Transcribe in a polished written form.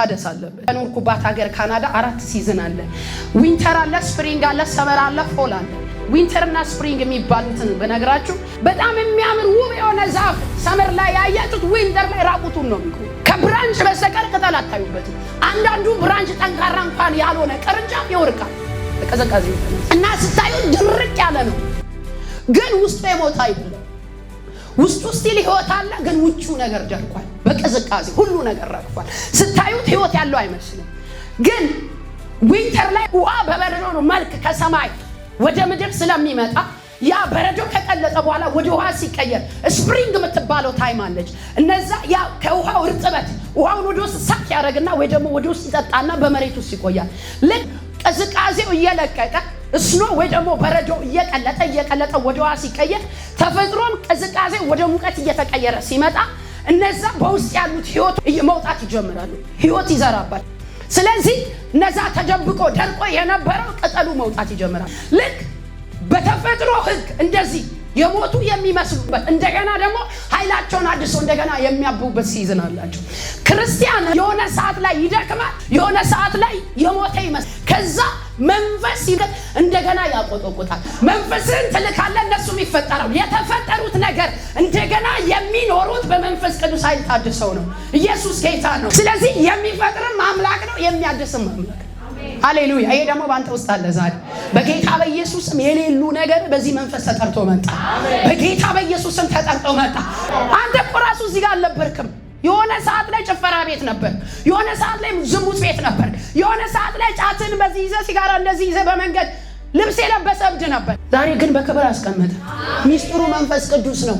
መታደስ አለበት። በኖርኩባት ሀገር ካናዳ 4 ሲዝን አለ። ዊንተር አለ፣ ስፕሪንግ አለ፣ ሰመር አለ፣ ፎል አለ። ዊንተር እና ስፕሪንግ የሚባሉትን በነግራችሁ በጣም የሚያምር ውብ የሆነ ዛፍ ሰመር ላይ ያያችሁት ዊንተር ላይ ራቁቱን ነው የሚቆም። ከብራንች በስተቀር ቅጠል አታዩበትም። አንዳንዱ ብራንች ጠንካራ እንኳን ያልሆነ ቅርንጫፍ ይወርቃል በቅዝቃዜ እና ስታዩት ድርቅ ያለ ነው፣ ግን ውስጡ የሞተ አይደለም። ውስጡ ስቲል ህይወት አለ፣ ግን ውጪው ነገር ደርቋል። በቅዝቃዜ ሁሉ ነገር ረግፏል። ስታዩት ህይወት ያለው አይመስልም። ግን ዊንተር ላይ ውሃ በበረዶ ነው መልክ ከሰማይ ወደ ምድር ስለሚመጣ ያ በረዶ ከቀለጠ በኋላ ወደ ውሃ ሲቀየር ስፕሪንግ የምትባለው ታይም አለች። እነዛ ያ ከውሃው እርጥበት ውሃውን ወደ ውስጥ ሳክ ያደርግና ወይ ደግሞ ወደ ውስጥ ይጠጣና በመሬት ውስጥ ይቆያል። ልክ ቅዝቃዜው እየለቀቀ እስኖ ወይ ደግሞ በረዶ እየቀለጠ ወደ ውሃ ሲቀየር ተፈጥሮም ቅዝቃዜ ወደ ሙቀት እየተቀየረ ሲመጣ እነዛ በውስጥ ያሉት ህይወት መውጣት ይጀምራሉ። ህይወት ይዘራባል። ስለዚህ እነዛ ተደብቆ ደርቆ የነበረው ቅጠሉ መውጣት ይጀምራል። ልክ በተፈጥሮ ህግ እንደዚህ የሞቱ የሚመስሉበት እንደገና ደግሞ ኃይላቸውን አድሶ እንደገና የሚያብቡበት ሲዝን አላቸው። ክርስቲያን የሆነ ሰዓት ላይ ይደክማል፣ የሆነ ሰዓት ላይ የሞተ ይመስል ከዛ መንፈስ እንደገና ያቆጠቁጣል። መንፈስን ትልካለ፣ እነሱም ይፈጠራሉ። የተፈጠሩት ነገር እንደገና የሚኖሩት በመንፈስ ቅዱስ ኃይል ታድሰው ነው። ኢየሱስ ጌታ ነው። ስለዚህ የሚፈጥርም አምላክ ነው፣ የሚያድስም አምላክ። ሃሌሉያ! ይሄ ደግሞ ባንተ ውስጥ አለ ዛሬ በጌታ በኢየሱስም። የሌሉ ነገር በዚህ መንፈስ ተጠርቶ መጣ። በጌታ በኢየሱስም ተጠርቶ መጣ። አንተ እኮ ራሱ እዚህ ጋር አልነበርክም። የሆነ ሰዓት ላይ ጭፈራ ቤት ነበር፣ የሆነ ሰዓት ላይ ዝሙት ቤት ነበር፣ የሆነ ሰዓት ላይ ጫትን በዚህ ይዘህ ሲጋራ እንደዚህ ይዘህ በመንገድ ልብስ የለበሰ እብድ ነበር። ዛሬ ግን በክብር አስቀመጠ። ሚስጥሩ መንፈስ ቅዱስ ነው።